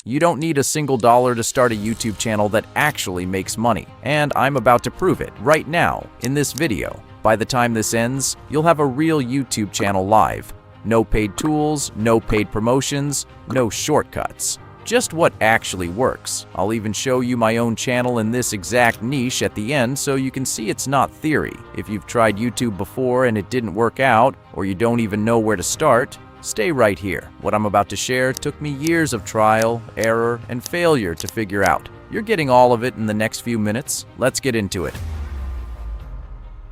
You don't need a single dollar to start a YouTube channel that actually makes money, and I'm about to prove it right now in this video. By the time this ends, you'll have a real YouTube channel live. No paid tools, no paid promotions, no shortcuts. Just what actually works. I'll even show you my own channel in this exact niche at the end so you can see it's not theory. If you've tried YouTube before and it didn't work out, or you don't even know where to start, stay right here. What I'm about to share took me years of trial, error, and failure to figure out. You're getting all of it in the next few minutes. Let's get into it.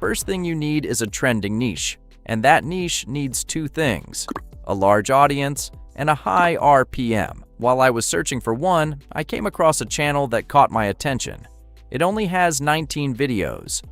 First thing you need is a trending niche, and that niche needs two things: a large audience and a high RPM. While I was searching for one, I came across a channel that caught my attention. It only has 19 videos,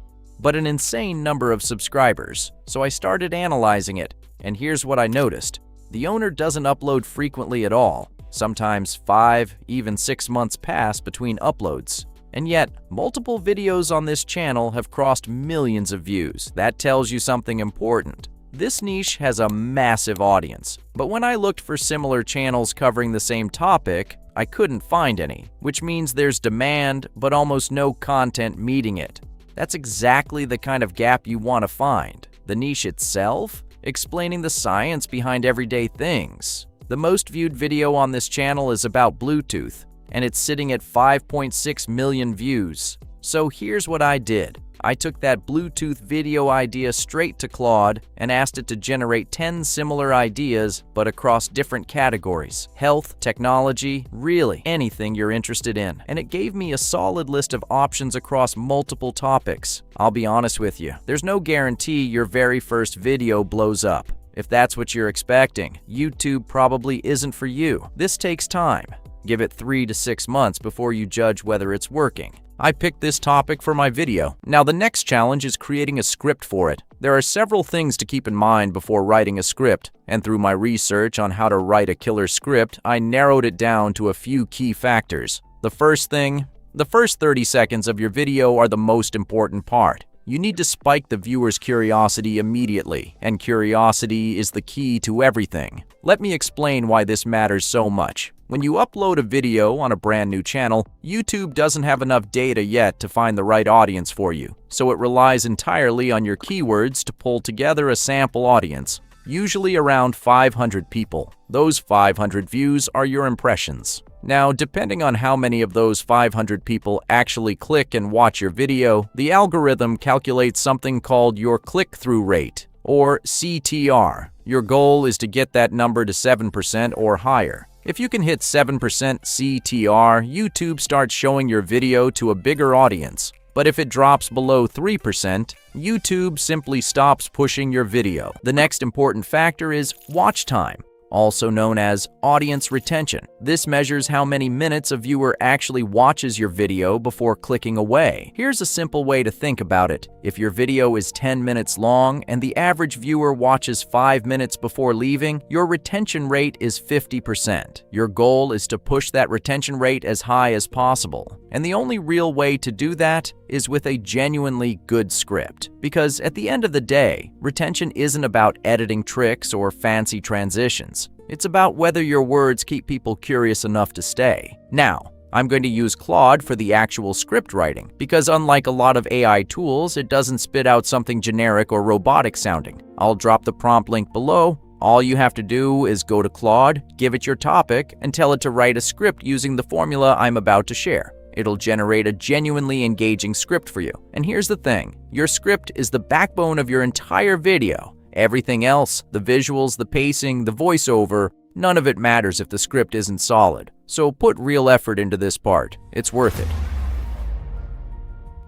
but an insane number of subscribers, so I started analyzing it, and here's what I noticed. The owner doesn't upload frequently at all. Sometimes 5, even 6 months pass between uploads. And yet, multiple videos on this channel have crossed millions of views. That tells you something important. This niche has a massive audience, but when I looked for similar channels covering the same topic, I couldn't find any, which means there's demand but almost no content meeting it. That's exactly the kind of gap you want to find. The niche itself? Explaining the science behind everyday things. The most viewed video on this channel is about Bluetooth, and it's sitting at 5.6 million views. So here's what I did. I took that Bluetooth video idea straight to Claude and asked it to generate 10 similar ideas, but across different categories: health, technology, really anything you're interested in. And it gave me a solid list of options across multiple topics. I'll be honest with you, there's no guarantee your very first video blows up. If that's what you're expecting, YouTube probably isn't for you. This takes time. Give it 3 to 6 months before you judge whether it's working. I picked this topic for my video. Now the next challenge is creating a script for it. There are several things to keep in mind before writing a script, and through my research on how to write a killer script, I narrowed it down to a few key factors. The first 30 seconds of your video are the most important part. You need to spike the viewer's curiosity immediately, and curiosity is the key to everything. Let me explain why this matters so much. When you upload a video on a brand new channel, YouTube doesn't have enough data yet to find the right audience for you, so it relies entirely on your keywords to pull together a sample audience, usually around 500 people. Those 500 views are your impressions. Now, depending on how many of those 500 people actually click and watch your video, the algorithm calculates something called your click-through rate, or CTR. Your goal is to get that number to 7% or higher. If you can hit 7% CTR, YouTube starts showing your video to a bigger audience. But if it drops below 3%, YouTube simply stops pushing your video. The next important factor is watch time, also known as audience retention. This measures how many minutes a viewer actually watches your video before clicking away. Here's a simple way to think about it. If your video is 10 minutes long and the average viewer watches 5 minutes before leaving, your retention rate is 50%. Your goal is to push that retention rate as high as possible. And the only real way to do that is with a genuinely good script. Because at the end of the day, retention isn't about editing tricks or fancy transitions. It's about whether your words keep people curious enough to stay. Now, I'm going to use Claude for the actual script writing, because unlike a lot of AI tools, it doesn't spit out something generic or robotic sounding. I'll drop the prompt link below. All you have to do is go to Claude, give it your topic, and tell it to write a script using the formula I'm about to share. It'll generate a genuinely engaging script for you. And here's the thing, your script is the backbone of your entire video. Everything else, the visuals, the pacing, the voiceover, none of it matters if the script isn't solid. So put real effort into this part. It's worth it.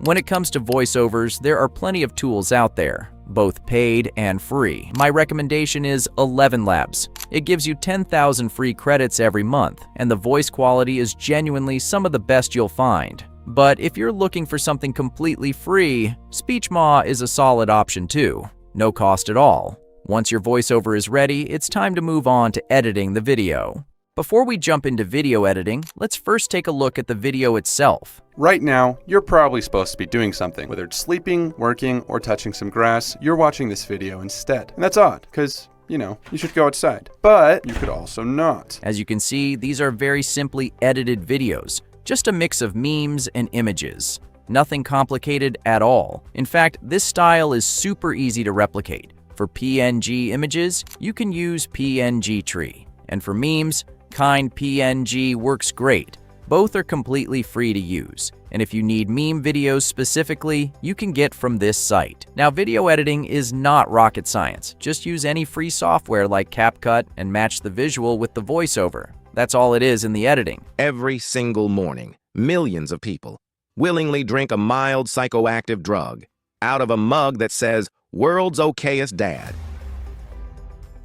When it comes to voiceovers, there are plenty of tools out there, both paid and free. My recommendation is 11 Labs. It gives you 10,000 free credits every month, and the voice quality is genuinely some of the best you'll find. But if you're looking for something completely free, SpeechMaw is a solid option too. No cost at all. Once your voiceover is ready, it's time to move on to editing the video. Before we jump into video editing, let's first take a look at the video itself. Right now, you're probably supposed to be doing something. Whether it's sleeping, working, or touching some grass, you're watching this video instead. And that's odd, because you should go outside. But you could also not. As you can see, these are very simply edited videos, just a mix of memes and images. Nothing complicated at all. In fact, this style is super easy to replicate. For PNG images, you can use PNG Tree. And for memes, Kind PNG works great. Both are completely free to use. And if you need meme videos specifically, you can get from this site. Now, video editing is not rocket science. Just use any free software like CapCut and match the visual with the voiceover. That's all it is in the editing. Every single morning, millions of people willingly drink a mild psychoactive drug out of a mug that says, "World's okayest dad."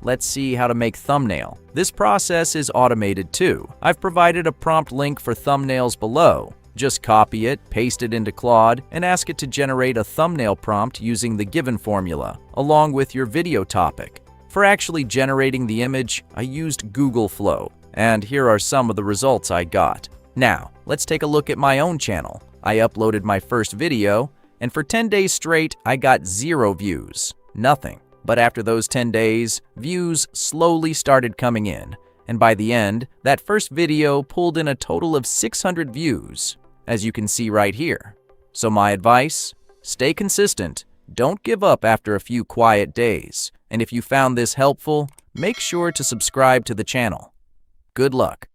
Let's see how to make thumbnail. This process is automated too. I've provided a prompt link for thumbnails below. Just copy it, paste it into Claude, and ask it to generate a thumbnail prompt using the given formula, along with your video topic. For actually generating the image, I used Google Flow, and here are some of the results I got. Now, let's take a look at my own channel. I uploaded my first video, and for 10 days straight, I got 0 views. Nothing. But after those 10 days, views slowly started coming in, and by the end, that first video pulled in a total of 600 views, as you can see right here. So my advice? Stay consistent. Don't give up after a few quiet days. And if you found this helpful, make sure to subscribe to the channel. Good luck.